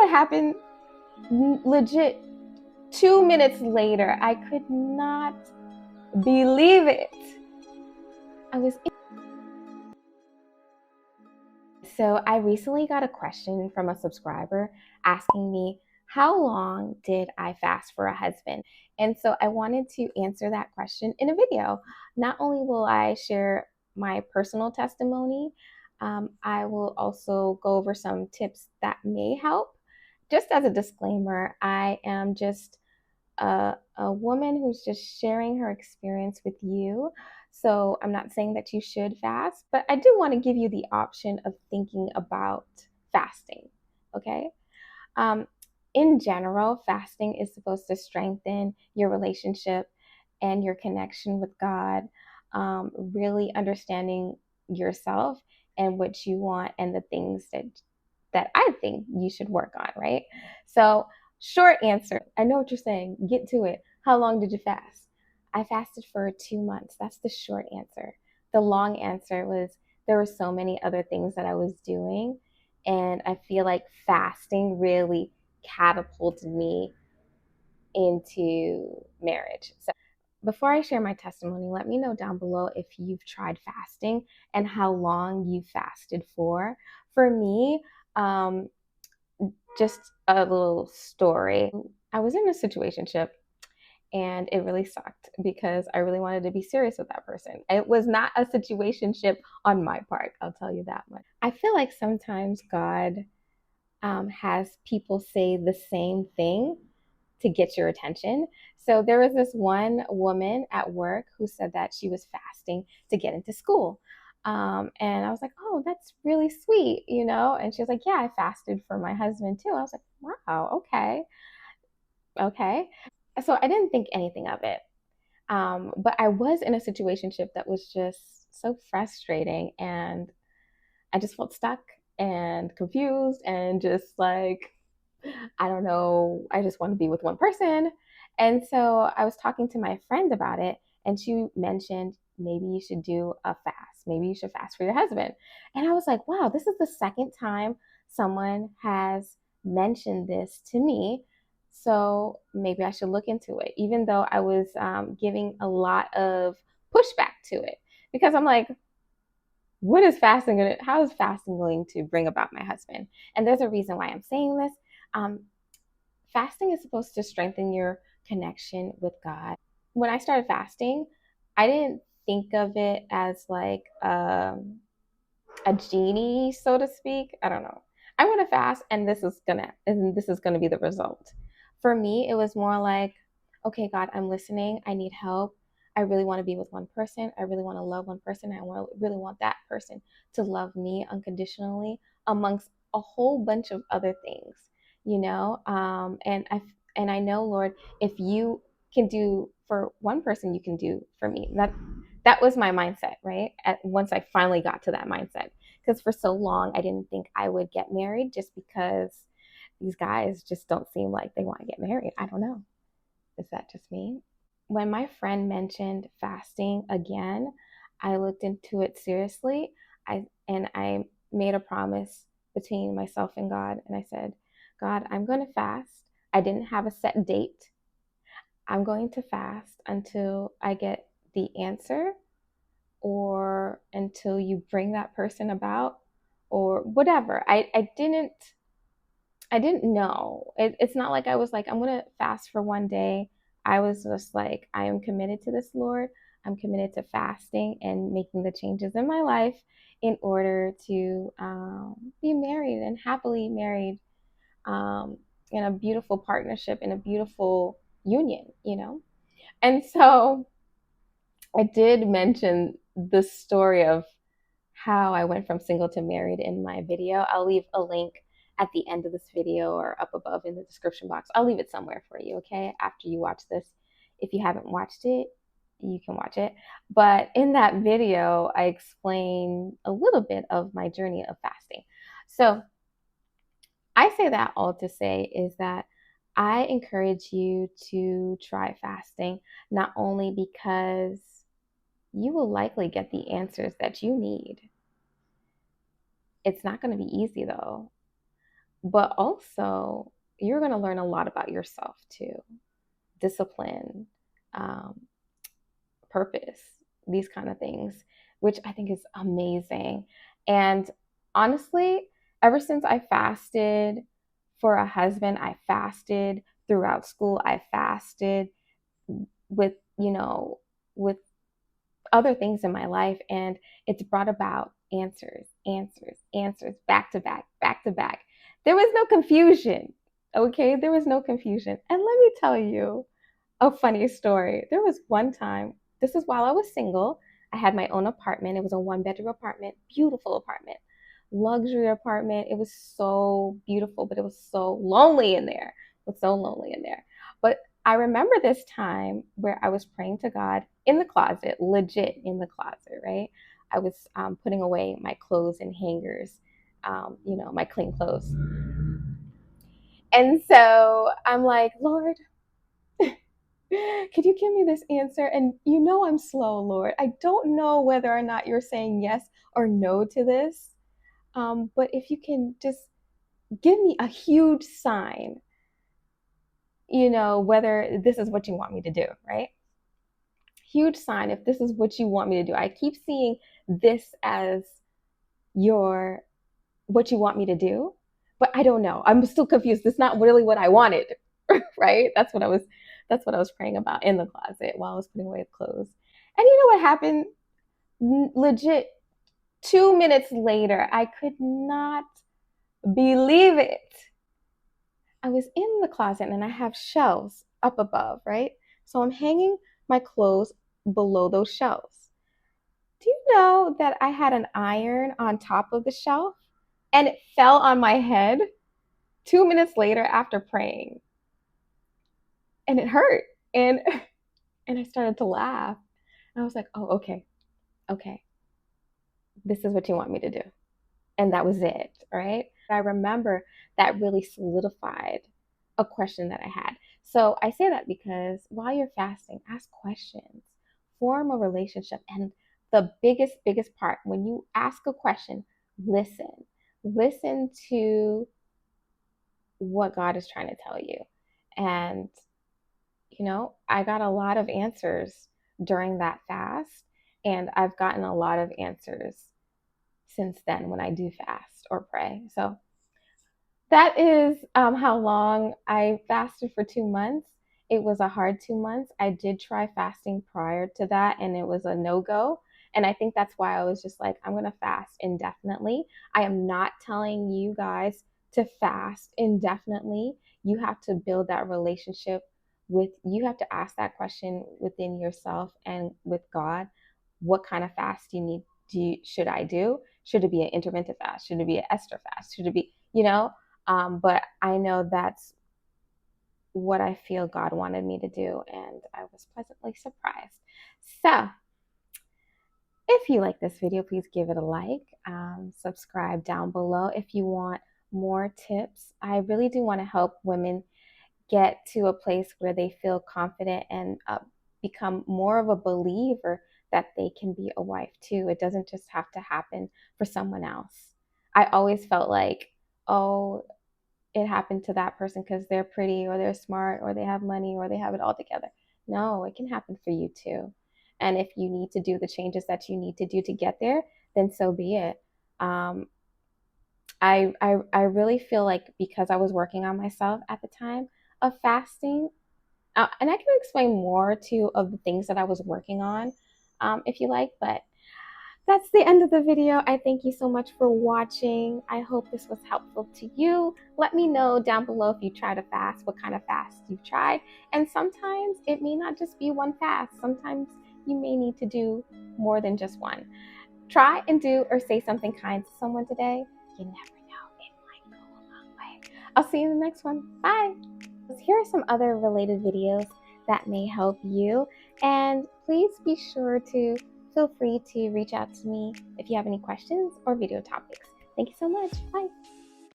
what happened? Legit 2 minutes later, I could not believe it. So I recently got a question from a subscriber asking me, how long did I fast for a husband? And so I wanted to answer that question in a video. Not only will I share my personal testimony, I will also go over some tips that may help. Just as a disclaimer, I am just a woman who's just sharing her experience with you. So I'm not saying that you should fast, but I do want to give you the option of thinking about fasting. Okay. Um, in general, fasting is supposed to strengthen your relationship and your connection with God, really understanding yourself and what you want and the things that I think you should work on, right? So, short answer. I know what you're saying. Get to it. How long did you fast? I fasted for 2 months. That's the short answer. The long answer was there were so many other things that I was doing. And I feel like fasting really catapulted me into marriage. So before I share my testimony, let me know down below if you've tried fasting and how long you fasted for. For me, just a little story. I was in a situationship and it really sucked because I really wanted to be serious with that person. It was not a situationship on my part, I'll tell you that much. I feel like sometimes God has people say the same thing to get your attention. So there was this one woman at work who said that she was fasting to get into school. And I was like, oh, that's really sweet, you know? And she was like, yeah, I fasted for my husband too. I was like, wow, okay, okay. So I didn't think anything of it. But I was in a situationship that was just so frustrating, and I just felt stuck and confused and just like, I don't know, I just want to be with one person. And so I was talking to my friend about it, and she mentioned maybe you should do a fast. Maybe you should fast for your husband. And I was like, wow, this is the second time someone has mentioned this to me. So maybe I should look into it, even though I was giving a lot of pushback to it because I'm like, what is fasting going to, how is fasting going to bring about my husband? And there's a reason why I'm saying this. Um, Fasting is supposed to strengthen your connection with God. When I started fasting, I didn't think of it as like a genie, so to speak. I don't know. I want to fast, and this is gonna be the result. For me, it was more like, okay, God, I'm listening. I need help. I really want to be with one person. I really want to love one person. Really want that person to love me unconditionally, amongst a whole bunch of other things, you know. And I know, Lord, if you can do for one person, you can do for me. That was my mindset, right? Once I finally got to that mindset, because for so long I didn't think I would get married just because these guys just don't seem like they want to get married. I don't know. Is that just me? When my friend mentioned fasting again, I looked into it seriously. I made a promise between myself and God, and I said, God, I'm going to fast. I didn't have a set date. I'm going to fast until I get the answer or until you bring that person about or whatever. I didn't know. It's not like I was like, I'm gonna fast for one day. I was just like, I am committed to this, Lord. I'm committed to fasting and making the changes in my life in order to be married and happily married, um, in a beautiful partnership, in a beautiful union, you know? And so I did mention the story of how I went from single to married in my video. I'll leave a link at the end of this video or up above in the description box. I'll leave it somewhere for you, okay? After you watch this. If you haven't watched it, you can watch it. But in that video, I explain a little bit of my journey of fasting. So I say that all to say is that I encourage you to try fasting, not only because you will likely get the answers that you need. It's not going to be easy though. But also, you're going to learn a lot about yourself too. Discipline, um, purpose, these kind of things, which I think is amazing. And honestly, ever since I fasted for a husband, I fasted throughout school, I fasted with, with other things in my life, and it's brought about answers, answers, answers, back to back, back to back. There was no confusion. Okay, there was no confusion. And let me tell you a funny story. There was one time, this is while I was single. I had my own apartment. It was a 1-bedroom apartment, beautiful apartment, luxury apartment. It was so beautiful, but it was so lonely in there. It was so lonely in there. But I remember this time where I was praying to God in the closet, legit in the closet, right? I was putting away my clothes in hangers, my clean clothes. And so I'm like, Lord, could you give me this answer? And I'm slow, Lord. I don't know whether or not you're saying yes or no to this. But if you can just give me a huge sign, whether this is what you want me to do, right? Huge sign if this is what you want me to do. I keep seeing this as what you want me to do, but I don't know. I'm still confused. It's not really what I wanted, right? That's what I was praying about in the closet while I was putting away clothes. And you know what happened? Legit 2 minutes later, I could not believe it. I was in the closet and I have shelves up above, right? So I'm hanging my clothes below those shelves. Do you know that I had an iron on top of the shelf and it fell on my head 2 minutes later after praying? And it hurt. And and I started to laugh. And I was like, oh, okay, okay. This is what you want me to do. And that was it, right? I remember that really solidified a question that I had. So I say that because while you're fasting, ask questions, form a relationship. And the biggest part, when you ask a question, listen. Listen to what God is trying to tell you. And, I got a lot of answers during that fast. And I've gotten a lot of answers since then when I do fast or pray. So that is how long I fasted for 2 months. It was a hard 2 months. I did try fasting prior to that and it was a no-go. And I think that's why I was just like, I'm going to fast indefinitely. I am not telling you guys to fast indefinitely. You have to build that relationship you have to ask that question within yourself and with God. What kind of fast should I do? Should it be an intermittent fast? Should it be an Esther fast? Should it be, but I know that's what I feel God wanted me to do, and I was pleasantly surprised. So, if you like this video, please give it a like. Subscribe down below if you want more tips. I really do want to help women get to a place where they feel confident and become more of a believer that they can be a wife too. It doesn't just have to happen for someone else. I always felt like, oh, it happened to that person because they're pretty or they're smart or they have money or they have it all together. No, it can happen for you too. And if you need to do the changes that you need to do to get there, then so be it. I really feel like because I was working on myself at the time of fasting, and I can explain more too of the things that I was working on, if you like, but that's the end of the video. I thank you so much for watching. I hope this was helpful to you. Let me know down below if you try to fast, what kind of fast you've tried. And sometimes it may not just be one fast. Sometimes you may need to do more than just one. Try and do or say something kind to someone today. You never know, it might go a long way. I'll see you in the next one. Bye. Here are some other related videos that may help you. And please be sure to feel free to reach out to me if you have any questions or video topics. Thank you so much. Bye.